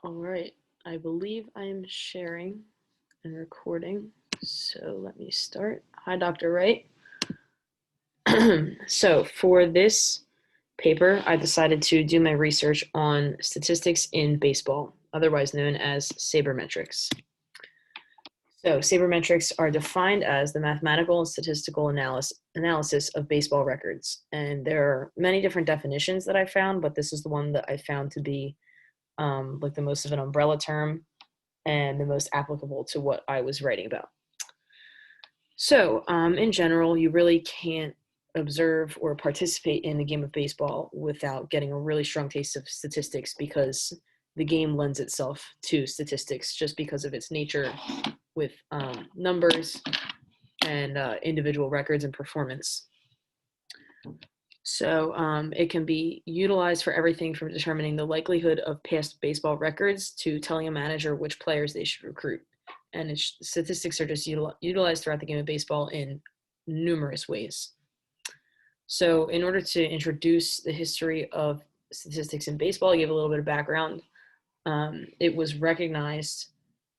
All right, I believe I am sharing and recording, so let me start. Hi, Dr. Wright. So for this paper, I decided to do my research on statistics in baseball, otherwise known as sabermetrics. So sabermetrics are defined as the mathematical and statistical analysis of baseball records. And there are many different definitions that I found, but this is the one that I found to be like the most of an umbrella term and the most applicable to what I was writing about. So, in general, you really can't observe or participate in the game of baseball without getting a really strong taste of statistics because the game lends itself to statistics just because of its nature with numbers and individual records and performance. So it can be utilized for everything from determining the likelihood of past baseball records to telling a manager which players they should recruit. And statistics are just utilized throughout the game of baseball in numerous ways. So in order to introduce the history of statistics in baseball, I'll give a little bit of background. It was recognized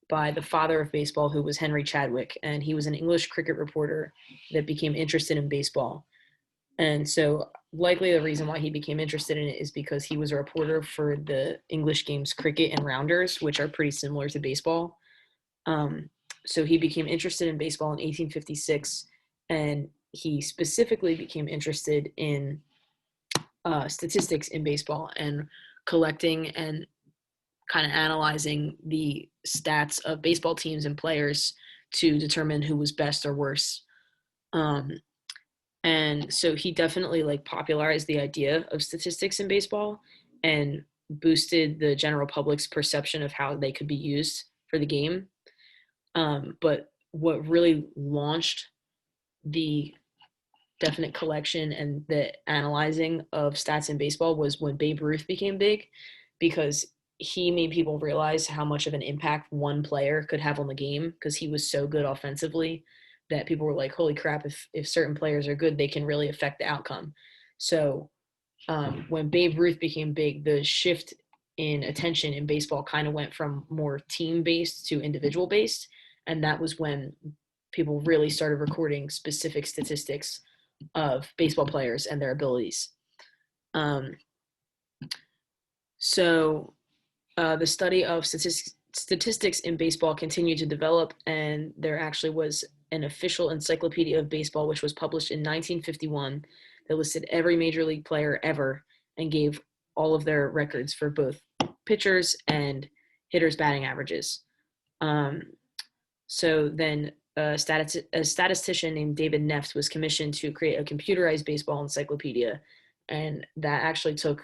by the father of baseball, who was Henry Chadwick, and he was an English cricket reporter that became interested in baseball. And so likely the reason why he became interested in it is because he was a reporter for the English games cricket and rounders, which are pretty similar to baseball. So he became interested in baseball in 1856, and he specifically became interested in statistics in baseball and collecting and kind of analyzing the stats of baseball teams and players to determine who was best or worse. And so he definitely like popularized the idea of statistics in baseball and boosted the general public's perception of how they could be used for the game. But what really launched the definite collection and the analyzing of stats in baseball was when Babe Ruth became big, because he made people realize how much of an impact one player could have on the game because he was so good offensively that people were like, holy crap, if certain players are good, they can really affect the outcome. So when Babe Ruth became big, the shift in attention in baseball kind of went from more team-based to individual-based. And that was when people really started recording specific statistics of baseball players and their abilities. Um, so the study of statistics in baseball continued to develop, and there actually was an official encyclopedia of baseball, which was published in 1951, that listed every major league player ever and gave all of their records for both pitchers and hitters' batting averages. So then a statistician named David Neff was commissioned to create a computerized baseball encyclopedia, and that actually took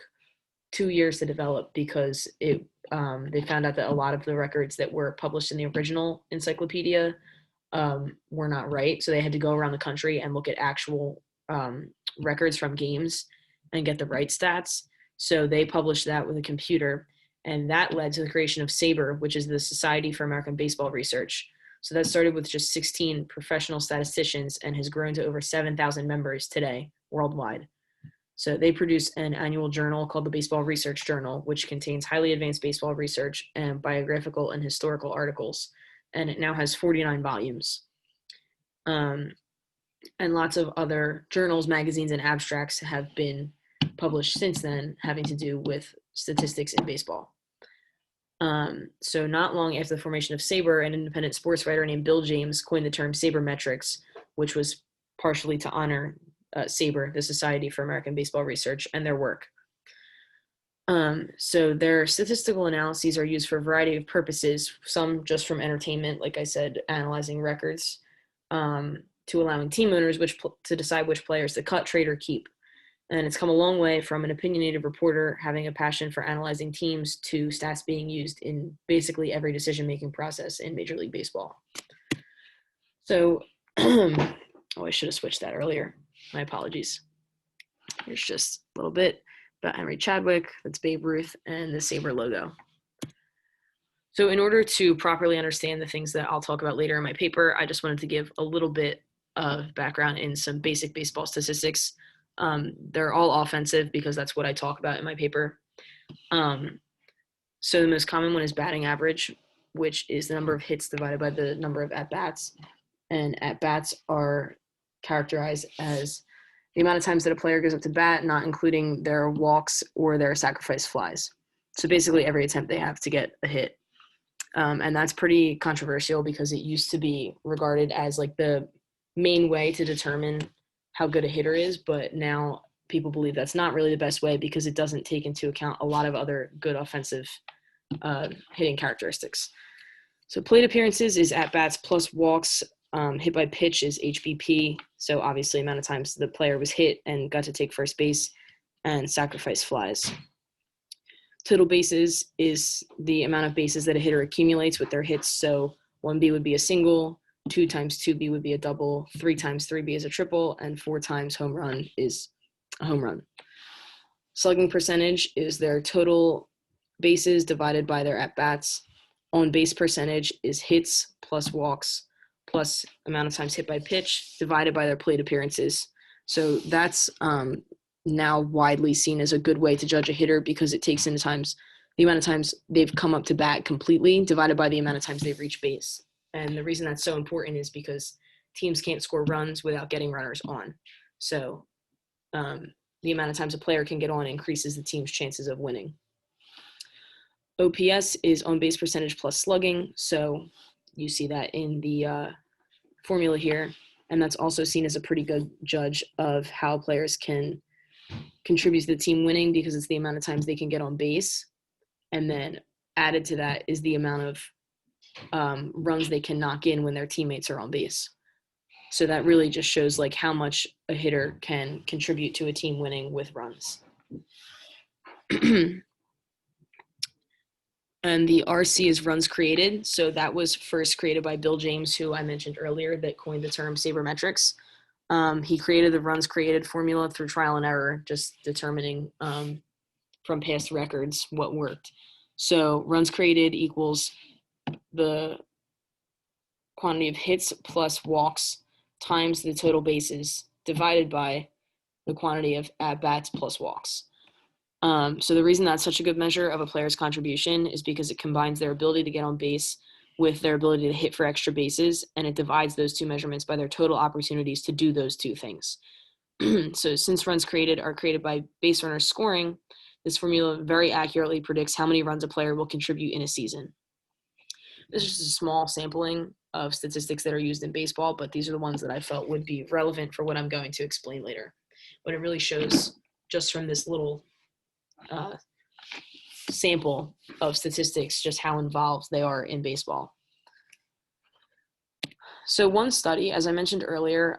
2 years to develop because they found out that a lot of the records that were published in the original encyclopedia were not right. So they had to go around the country and look at actual records from games and get the right stats. So they published that with a computer, and that led to the creation of SABR, which is the Society for American Baseball Research. So that started with just 16 professional statisticians and has grown to over 7,000 members today worldwide. So they produce an annual journal called the Baseball Research Journal, which contains highly advanced baseball research and biographical and historical articles. And it now has 49 volumes. And lots of other journals, magazines, and abstracts have been published since then having to do with statistics in baseball. So not long after the formation of SABR, an independent sports writer named Bill James coined the term sabermetrics, which was partially to honor SABR, the Society for American Baseball Research, and their work. So their statistical analyses are used for a variety of purposes, some just from entertainment, like I said, analyzing records, to allowing team owners to decide which players to cut, trade, or keep. And it's come a long way from an opinionated reporter having a passion for analyzing teams to stats being used in basically every decision-making process in Major League Baseball. So, oh, I should have switched that earlier. My apologies. Here's just a little bit about Henry Chadwick, that's Babe Ruth, and the SABR logo. So in order to properly understand the things that I'll talk about later in my paper, I just wanted to give a little bit of background in some basic baseball statistics. They're all offensive because that's what I talk about in my paper. So the most common one is batting average, which is the number of hits divided by the number of at-bats. And at-bats are characterized as the amount of times that a player goes up to bat, not including their walks or their sacrifice flies. So basically every attempt they have to get a hit. And that's pretty controversial because it used to be regarded as like the main way to determine how good a hitter is, but now people believe that's not really the best way because it doesn't take into account a lot of other good offensive hitting characteristics. So plate appearances is at-bats plus walks. Hit by pitch is HBP, so obviously amount of times the player was hit and got to take first base, and sacrifice flies. Total bases is the amount of bases that a hitter accumulates with their hits. So 1B would be a single, 2 times 2B would be a double, 3 times 3B is a triple, and 4 times home run is a home run. Slugging percentage is their total bases divided by their at-bats. On base percentage is hits plus walks plus amount of times hit by pitch divided by their plate appearances. So that's now widely seen as a good way to judge a hitter because it takes into times the amount of times they've come up to bat completely divided by the amount of times they've reached base. And the reason that's so important is because teams can't score runs without getting runners on. So the amount of times a player can get on increases the team's chances of winning. OPS is on base percentage plus slugging. So you see that in the formula here. And that's also seen as a pretty good judge of how players can contribute to the team winning because it's the amount of times they can get on base. And then added to that is the amount of runs they can knock in when their teammates are on base. So that really just shows like how much a hitter can contribute to a team winning with runs. And the RC is runs created. So that was first created by Bill James, who I mentioned earlier, that coined the term Sabermetrics. He created the runs created formula through trial and error, just determining from past records what worked. So runs created equals the quantity of hits plus walks times the total bases divided by the quantity of at-bats plus walks. So the reason that's such a good measure of a player's contribution is because it combines their ability to get on base with their ability to hit for extra bases, and it divides those two measurements by their total opportunities to do those two things. So since runs created are created by base runners scoring, this formula very accurately predicts how many runs a player will contribute in a season. This is just a small sampling of statistics that are used in baseball, but these are the ones that I felt would be relevant for what I'm going to explain later. But it really shows just from this little sample of statistics just how involved they are in baseball. So one study, as I mentioned earlier,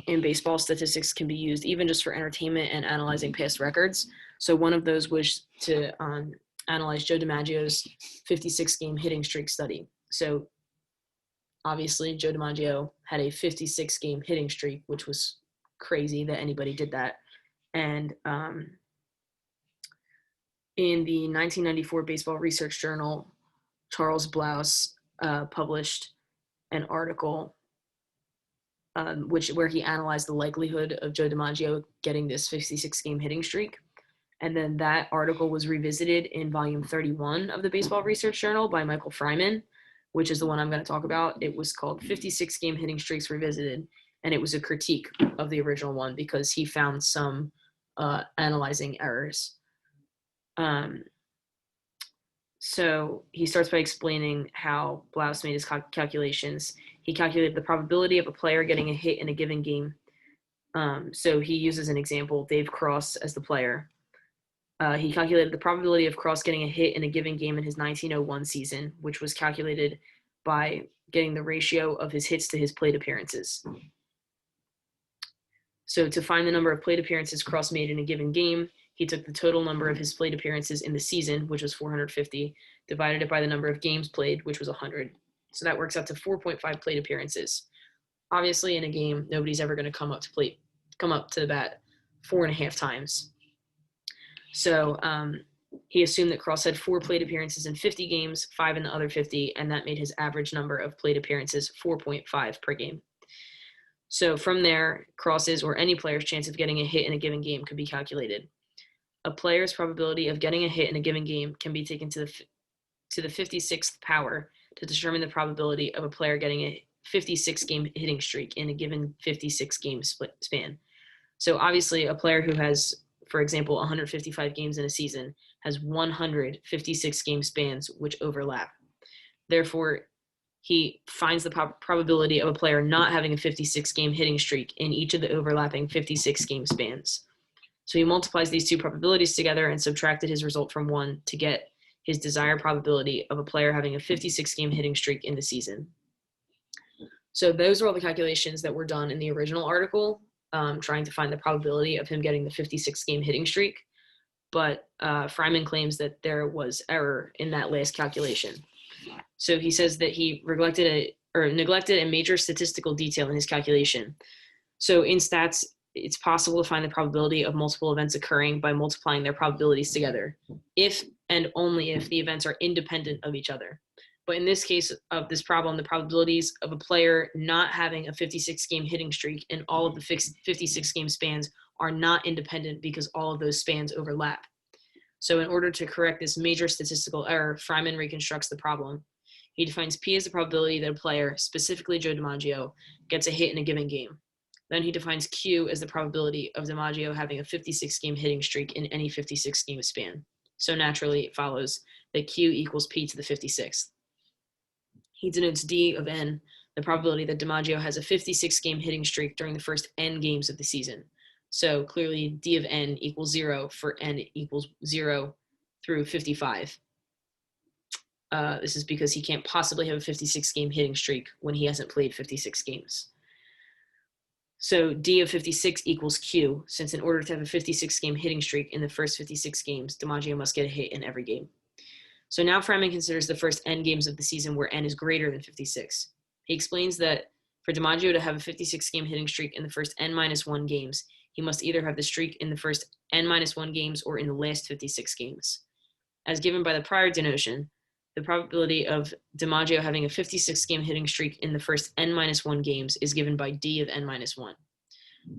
in baseball, statistics can be used even just for entertainment and analyzing past records. So one of those was to analyze Joe DiMaggio's 56-game hitting streak study. So obviously Joe DiMaggio had a 56-game hitting streak, which was crazy that anybody did that. And in the 1994 Baseball Research Journal, Charles Blouse published an article where he analyzed the likelihood of Joe DiMaggio getting this 56-game hitting streak. And then that article was revisited in volume 31 of the Baseball Research Journal by Michael Fryman, which is the one I'm going to talk about. It was called 56-Game Hitting Streaks Revisited, and it was a critique of the original one because he found some analyzing errors. So he starts by explaining how Blouse made his calculations. He calculated the probability of a player getting a hit in a given game. So he uses an example, Dave Cross as the player. He calculated the probability of Cross getting a hit in a given game in his 1901 season, which was calculated by getting the ratio of his hits to his plate appearances. So to find the number of plate appearances Cross made in a given game, he took the total number of his plate appearances in the season, which was 450, divided it by the number of games played, which was 100. So that works out to 4.5 plate appearances. Obviously, in a game, nobody's ever going to come up to the bat 4.5 times. So he assumed that Cross had 4 plate appearances in 50 games, 5 in the other 50, and that made his average number of plate appearances 4.5 per game. So from there, Cross's or any player's chance of getting a hit in a given game could be calculated. a player's probability of getting a hit in a given game can be taken to the 56th power to determine the probability of a player getting a 56-game hitting streak in a given 56-game span. So obviously, a player who has, for example, 155 games in a season has 156-game spans which overlap. Therefore, he finds the probability of a player not having a 56-game hitting streak in each of the overlapping 56-game spans. So he multiplies these two probabilities together and subtracted his result from one to get his desired probability of a player having a 56-game hitting streak in the season. So those are all the calculations that were done in the original article, trying to find the probability of him getting the 56-game hitting streak. But Fryman claims that there was error in that last calculation. So he says that he neglected a major statistical detail in his calculation. So in stats, it's possible to find the probability of multiple events occurring by multiplying their probabilities together, if and only if the events are independent of each other. But in this case of this problem, the probabilities of a player not having a 56-game hitting streak in all of the 56-game spans are not independent because all of those spans overlap. So in order to correct this major statistical error, Fryman reconstructs the problem. He defines P as the probability that a player, specifically Joe DiMaggio, gets a hit in a given game. Then he defines Q as the probability of DiMaggio having a 56-game hitting streak in any 56-game span. So naturally, it follows that Q equals P to the 56th. He denotes D of N, the probability that DiMaggio has a 56-game hitting streak during the first N games of the season. So clearly, D of N equals 0 for N equals 0 through 55. This is because he can't possibly have a 56-game hitting streak when he hasn't played 56 games. So D of 56 equals Q, since in order to have a 56-game hitting streak in the first 56 games, DiMaggio must get a hit in every game. So now Fryman considers the first N games of the season where N is greater than 56. He explains that for DiMaggio to have a 56-game hitting streak in the first N-1 games, he must either have the streak in the first N-1 games or in the last 56 games. As given by the prior denotion, the probability of DiMaggio having a 56-game hitting streak in the first N-1 games is given by D of N-1.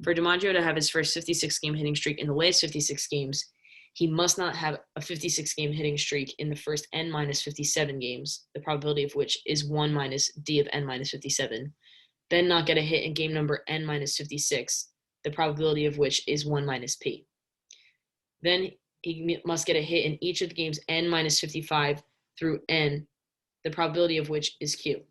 For DiMaggio to have his first 56-game hitting streak in the last 56 games, he must not have a 56-game hitting streak in the first N-57 games, the probability of which is 1 minus D of N-57, then not get a hit in game number N-56, the probability of which is 1 minus P. Then he must get a hit in each of the games N-55 through N, the probability of which is Q.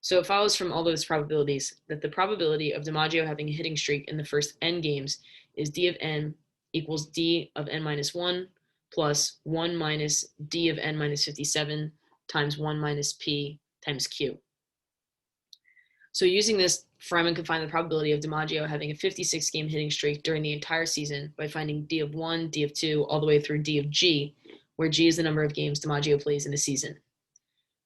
So it follows from all those probabilities that the probability of DiMaggio having a hitting streak in the first N games is D of N equals D of N-1 plus 1 minus D of N-57 times 1 minus P times Q. So using this, Fryman could find the probability of DiMaggio having a 56-game hitting streak during the entire season by finding D of 1, D of 2, all the way through D of G, where G is the number of games DiMaggio plays in a season.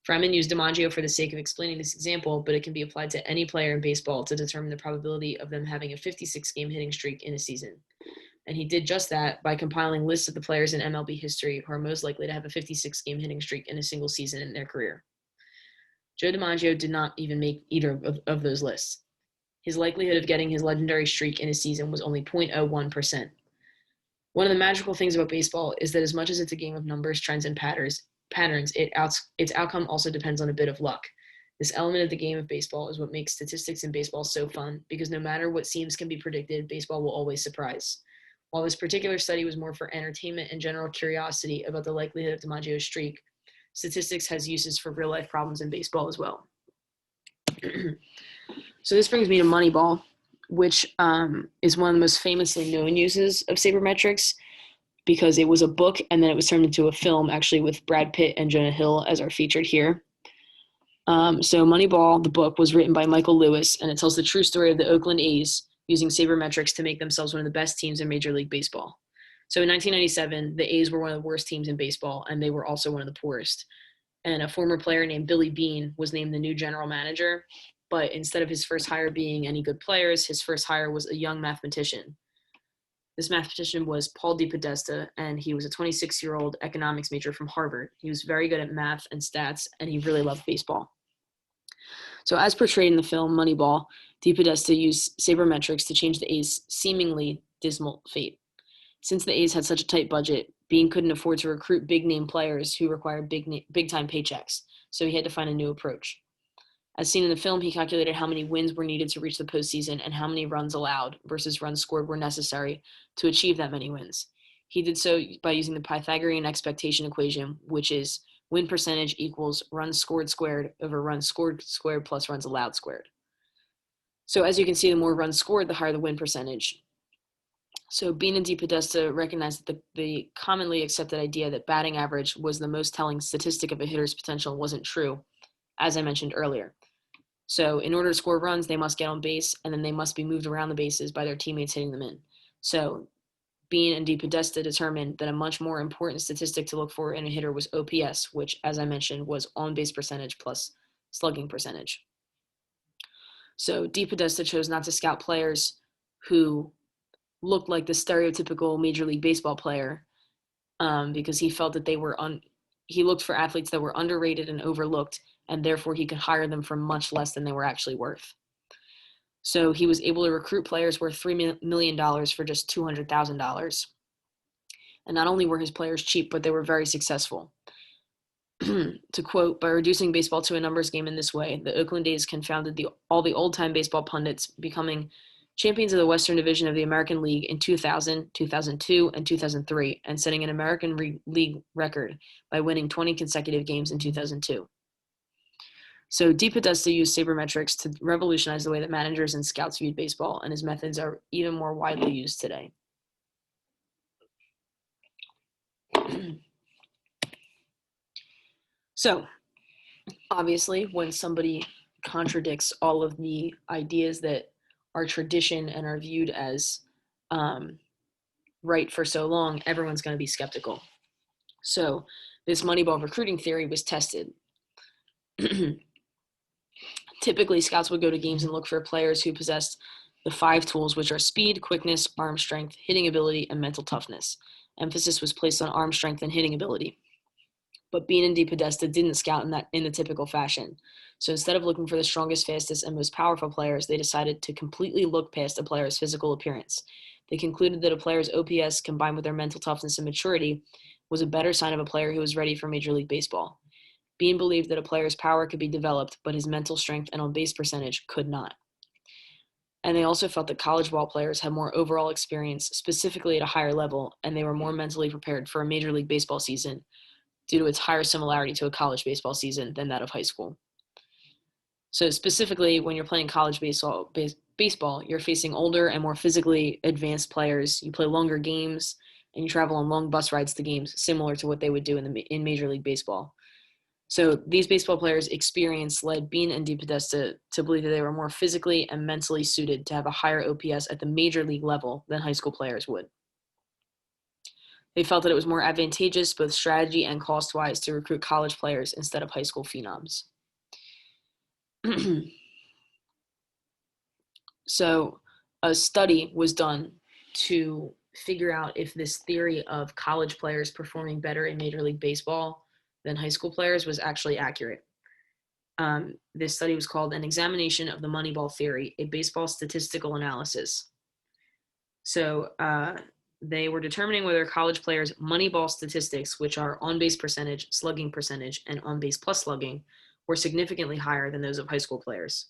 Fryman used DiMaggio for the sake of explaining this example, but it can be applied to any player in baseball to determine the probability of them having a 56-game hitting streak in a season. And he did just that by compiling lists of the players in MLB history who are most likely to have a 56-game hitting streak in a single season in their career. Joe DiMaggio did not even make either of those lists. His likelihood of getting his legendary streak in a season was only 0.01%. One of the magical things about baseball is that as much as it's a game of numbers, trends, and patterns, its outcome also depends on a bit of luck. This element of the game of baseball is what makes statistics in baseball so fun, because no matter what seems can be predicted, baseball will always surprise. While this particular study was more for entertainment and general curiosity about the likelihood of DiMaggio's streak, statistics has uses for real-life problems in baseball as well. So this brings me to Moneyball, which is one of the most famously known uses of sabermetrics, because it was a book and then it was turned into a film, actually, with Brad Pitt and Jonah Hill as are featured here. So Moneyball, the book, was written by Michael Lewis, and it tells the true story of the Oakland A's using sabermetrics to make themselves one of the best teams in Major League Baseball. So in 1997, the A's were one of the worst teams in baseball, and they were also one of the poorest. And a former player named Billy Beane was named the new general manager, but instead of his first hire being any good players, his first hire was a young mathematician. This mathematician was Paul DePodesta, and he was a 26-year-old economics major from Harvard. He was very good at math and stats, and he really loved baseball. So as portrayed in the film Moneyball, DePodesta used sabermetrics to change the A's seemingly dismal fate. Since the A's had such a tight budget, Bean couldn't afford to recruit big-name players who required big-time paychecks, so he had to find a new approach. As seen in the film, he calculated how many wins were needed to reach the postseason and how many runs allowed versus runs scored were necessary to achieve that many wins. He did so by using the Pythagorean expectation equation, which is win percentage equals runs scored squared over runs scored squared plus runs allowed squared. So as you can see, the more runs scored, the higher the win percentage. So Bean and DePodesta recognized that the commonly accepted idea that batting average was the most telling statistic of a hitter's potential wasn't true, as I mentioned earlier. So in order to score runs, they must get on base, and then they must be moved around the bases by their teammates hitting them in. So Bean and DePodesta determined that a much more important statistic to look for in a hitter was OPS, which, as I mentioned, was on-base percentage plus slugging percentage. So DePodesta chose not to scout players who looked like the stereotypical Major League Baseball player because he felt that he looked for athletes that were underrated and overlooked, and therefore he could hire them for much less than they were actually worth. So he was able to recruit players worth $3 million for just $200,000. And not only were his players cheap, but they were very successful. To quote, by reducing baseball to a numbers game in this way, the Oakland A's confounded all the old-time baseball pundits, becoming champions of the Western Division of the American League in 2000, 2002, and 2003, and setting an American League record by winning 20 consecutive games in 2002. So DePodesta used Sabermetrics to revolutionize the way that managers and scouts viewed baseball, and his methods are even more widely used today. So, obviously, when somebody contradicts all of the ideas that are tradition and are viewed as right for so long, everyone's going to be skeptical. So, this Moneyball recruiting theory was tested. Typically, scouts would go to games and look for players who possessed the 5 tools, which are speed, quickness, arm strength, hitting ability, and mental toughness. Emphasis was placed on arm strength and hitting ability. But Bean and DePodesta didn't scout in the typical fashion. So instead of looking for the strongest, fastest, and most powerful players, they decided to completely look past a player's physical appearance. They concluded that a player's OPS combined with their mental toughness and maturity was a better sign of a player who was ready for Major League Baseball. Bean believed that a player's power could be developed, but his mental strength and on-base percentage could not. And they also felt that college ball players had more overall experience, specifically at a higher level, and they were more mentally prepared for a Major League Baseball season due to its higher similarity to a college baseball season than that of high school. So specifically, when you're playing college baseball, you're facing older and more physically advanced players. You play longer games, and you travel on long bus rides to games, similar to what they would do in Major League Baseball. So these baseball players' experience led Bean and DePodesta to believe that they were more physically and mentally suited to have a higher OPS at the major league level than high school players would. They felt that it was more advantageous, both strategy and cost-wise, to recruit college players instead of high school phenoms. So a study was done to figure out if this theory of college players performing better in Major League Baseball than high school players was actually accurate. This study was called An Examination of the Moneyball Theory, a Baseball Statistical Analysis. So they were determining whether college players' Moneyball statistics, which are on-base percentage, slugging percentage, and on-base plus slugging, were significantly higher than those of high school players.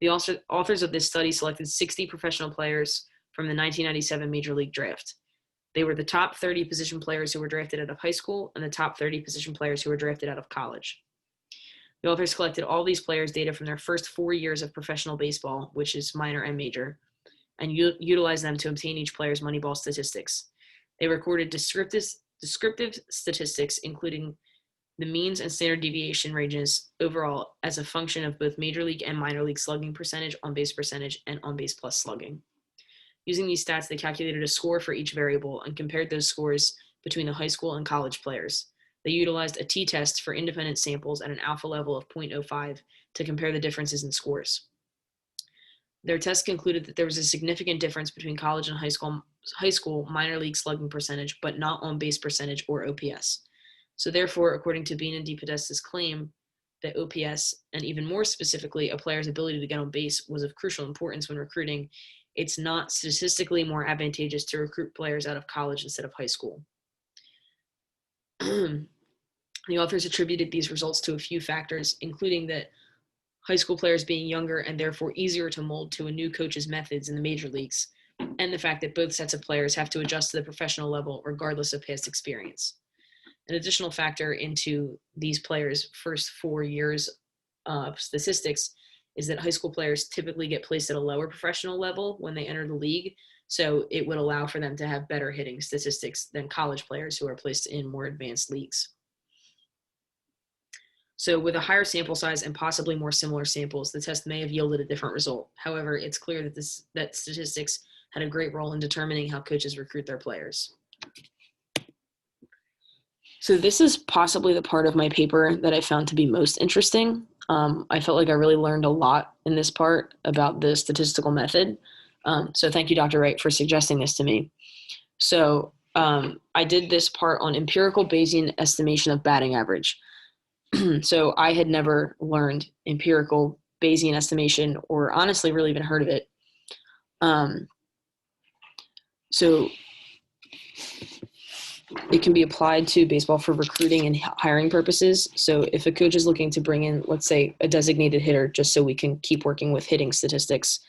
The authors of this study selected 60 professional players from the 1997 Major League Draft. They were the top 30 position players who were drafted out of high school and the top 30 position players who were drafted out of college. The authors collected all these players' data from their first 4 years of professional baseball, which is minor and major, and utilized them to obtain each player's Moneyball statistics. They recorded descriptive statistics, including the means and standard deviation ranges overall as a function of both major league and minor league slugging percentage, on-base percentage, and on-base plus slugging. Using these stats, they calculated a score for each variable and compared those scores between the high school and college players. They utilized a t-test for independent samples at an alpha level of 0.05 to compare the differences in scores. Their test concluded that there was a significant difference between college and high school minor league slugging percentage, but not on-base percentage or OPS. So therefore, according to Bean and DePodesta's claim that OPS, and even more specifically, a player's ability to get on base, was of crucial importance when recruiting, it's not statistically more advantageous to recruit players out of college instead of high school. The authors attributed these results to a few factors, including that high school players being younger and therefore easier to mold to a new coach's methods in the major leagues, and the fact that both sets of players have to adjust to the professional level regardless of past experience. An additional factor into these players' first 4 years of statistics is that high school players typically get placed at a lower professional level when they enter the league, so it would allow for them to have better hitting statistics than college players who are placed in more advanced leagues. So with a higher sample size and possibly more similar samples, the test may have yielded a different result. However, it's clear that statistics had a great role in determining how coaches recruit their players. So this is possibly the part of my paper that I found to be most interesting. I felt like I really learned a lot in this part about the statistical method. So thank you, Dr. Wright, for suggesting this to me. So I did this part on empirical Bayesian estimation of batting average. So I had never learned empirical Bayesian estimation, or honestly really even heard of it. So it can be applied to baseball for recruiting and hiring purposes. So if a coach is looking to bring in, let's say, a designated hitter, just so we can keep working with hitting statistics,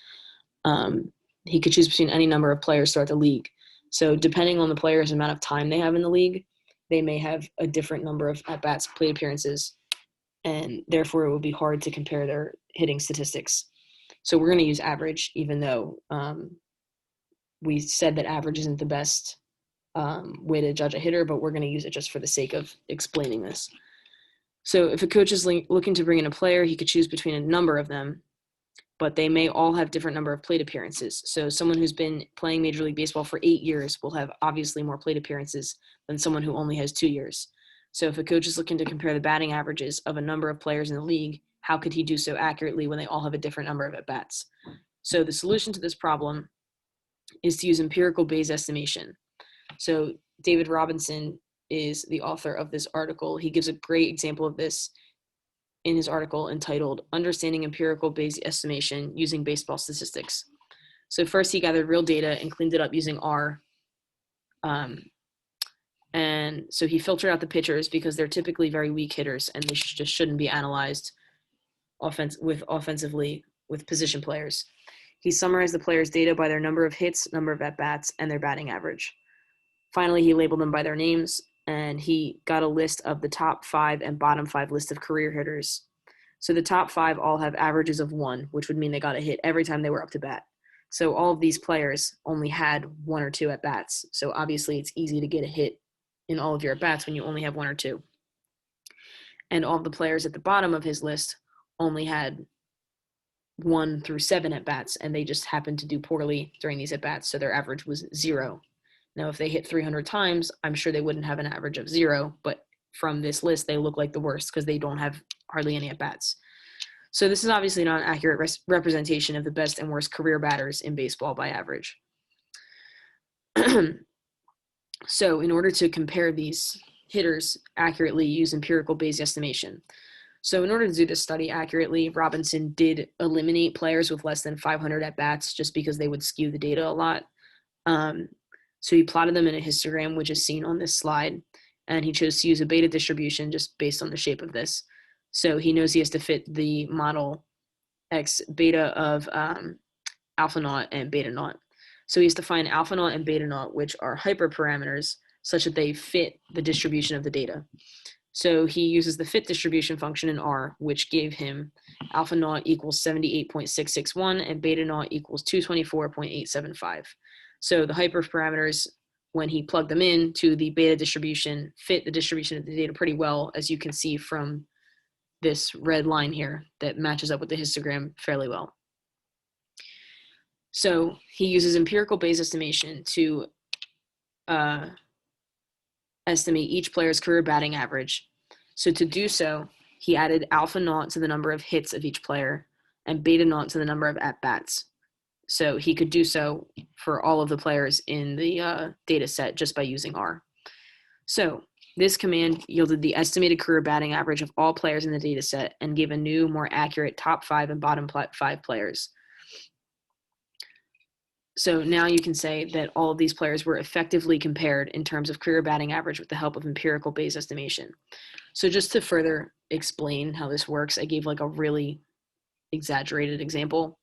he could choose between any number of players throughout the league. So depending on the player's amount of time they have in the league, they may have a different number of at-bats, plate appearances, and therefore it would be hard to compare their hitting statistics. So we're going to use average, even though we said that average isn't the best way to judge a hitter, but we're going to use it just for the sake of explaining this. So if a coach is looking to bring in a player, he could choose between a number of them, but they may all have different number of plate appearances. So someone who's been playing Major League Baseball for 8 years will have obviously more plate appearances than someone who only has 2 years. So if a coach is looking to compare the batting averages of a number of players in the league, how could he do so accurately when they all have a different number of at-bats? So the solution to this problem is to use empirical Bayes estimation. So David Robinson is the author of this article. He gives a great example of this in his article entitled Understanding Empirical Bayes Estimation Using Baseball Statistics. So first he gathered real data and cleaned it up using R. And so he filtered out the pitchers because they're typically very weak hitters and they just shouldn't be analyzed offensively with position players. He summarized the players' data by their number of hits, number of at-bats, and their batting average. Finally, he labeled them by their names, and he got a list of the top 5 and bottom 5 list of career hitters. So the top 5 all have averages of 1, which would mean they got a hit every time they were up to bat. So all of these players only had 1 or 2 at-bats. So obviously it's easy to get a hit in all of your at-bats when you only have 1 or 2. And all of the players at the bottom of his list only had 1 through 7 at-bats, and they just happened to do poorly during these at-bats, so their average was 0. Now, if they hit 300 times, I'm sure they wouldn't have an average of 0, but from this list, they look like the worst because they don't have hardly any at-bats. So this is obviously not an accurate representation of the best and worst career batters in baseball by average. So in order to compare these hitters accurately, use empirical Bayes estimation. So in order to do this study accurately, Robinson did eliminate players with less than 500 at-bats just because they would skew the data a lot. So he plotted them in a histogram, which is seen on this slide, and he chose to use a beta distribution just based on the shape of this. So he knows he has to fit the model X beta of alpha naught and beta naught. So he has to find alpha naught and beta naught, which are hyperparameters, such that they fit the distribution of the data. So he uses the fit distribution function in R, which gave him alpha naught equals 78.661 and beta naught equals 224.875. So the hyperparameters, when he plugged them in to the beta distribution, fit the distribution of the data pretty well, as you can see from this red line here that matches up with the histogram fairly well. So he uses empirical Bayes estimation to estimate each player's career batting average. So to do so, he added alpha naught to the number of hits of each player and beta naught to the number of at-bats. So he could do so for all of the players in the data set just by using R. So this command yielded the estimated career batting average of all players in the data set and gave a new, more accurate top 5 and bottom 5 players. So now you can say that all of these players were effectively compared in terms of career batting average with the help of empirical Bayes estimation. So just to further explain how this works, I gave like a really exaggerated example.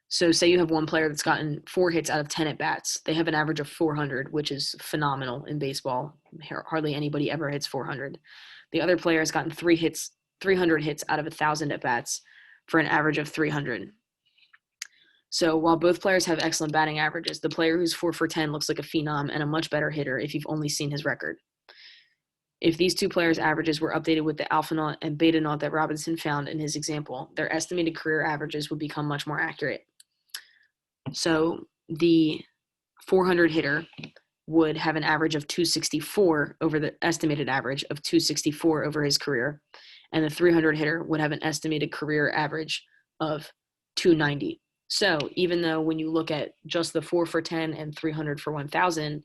So say you have one player that's gotten 4 hits out of 10 at bats. They have an average of 400, which is phenomenal in baseball. Hardly anybody ever hits 400. The other player has gotten 300 hits out of 1,000 at bats for an average of 300. So while both players have excellent batting averages, the player who's 4 for 10 looks like a phenom and a much better hitter if you've only seen his record. If these two players' averages were updated with the alpha naught and beta naught that Robinson found in his example, their estimated career averages would become much more accurate. So the 400 hitter would have an average of 264 over the estimated average of 264 over his career, and the 300 hitter would have an estimated career average of 290. So even though when you look at just the 4 for 10 and 300 for 1,000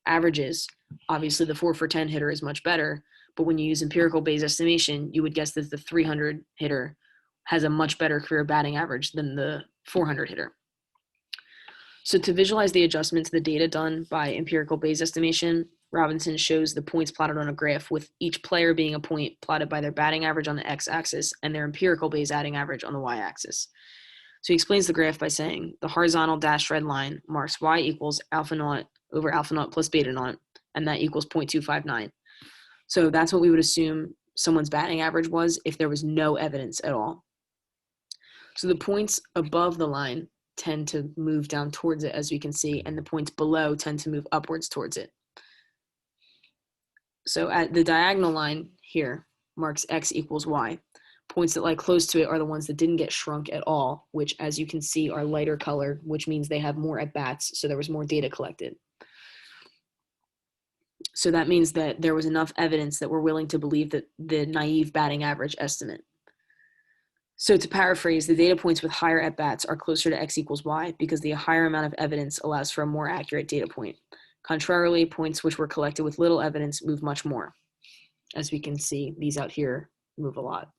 averages, obviously the 4 for 10 hitter is much better, but when you use empirical Bayes estimation, you would guess that the 300 hitter has a much better career batting average than the 400 hitter. So to visualize the adjustment to the data done by empirical Bayes estimation, Robinson shows the points plotted on a graph with each player being a point plotted by their batting average on the x-axis and their empirical Bayes batting average on the y-axis. So he explains the graph by saying the horizontal dashed red line marks y equals alpha naught over alpha naught plus beta naught, and that equals 0.259. So that's what we would assume someone's batting average was if there was no evidence at all. So the points above the line tend to move down towards it, as we can see, and the points below tend to move upwards towards it. So at the diagonal line here marks x equals y. Points that lie close to it are the ones that didn't get shrunk at all, which, as you can see, are lighter colored, which means they have more at-bats, so there was more data collected. So that means that there was enough evidence that we're willing to believe that the naive batting average estimate. So to paraphrase, the data points with higher at-bats are closer to x equals y because the higher amount of evidence allows for a more accurate data point. Contrarily, points which were collected with little evidence move much more. As we can see, these out here move a lot.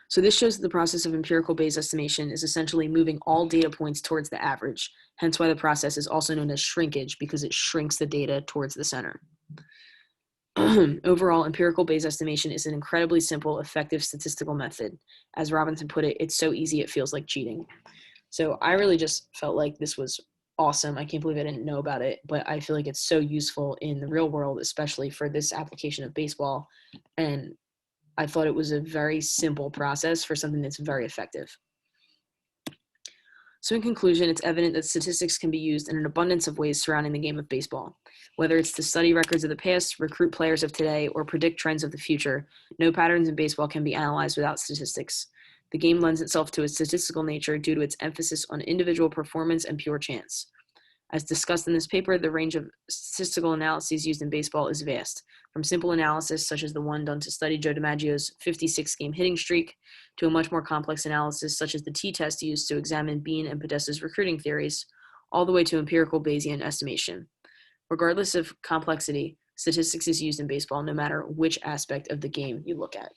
So this shows that the process of empirical Bayes estimation is essentially moving all data points towards the average, hence why the process is also known as shrinkage because it shrinks the data towards the center. Overall, empirical Bayes estimation is an incredibly simple, effective statistical method. As Robinson put it, it's so easy it feels like cheating. So I really just felt like this was awesome. I can't believe I didn't know about it, but I feel like it's so useful in the real world, especially for this application of baseball. And I thought it was a very simple process for something that's very effective. So in conclusion, it's evident that statistics can be used in an abundance of ways surrounding the game of baseball. Whether it's to study records of the past, recruit players of today, or predict trends of the future, no patterns in baseball can be analyzed without statistics. The game lends itself to its statistical nature due to its emphasis on individual performance and pure chance. As discussed in this paper, the range of statistical analyses used in baseball is vast, from simple analysis such as the one done to study Joe DiMaggio's 56-game hitting streak, to a much more complex analysis such as the t-test used to examine Bean and Podesta's recruiting theories, all the way to empirical Bayesian estimation. Regardless of complexity, statistics is used in baseball no matter which aspect of the game you look at.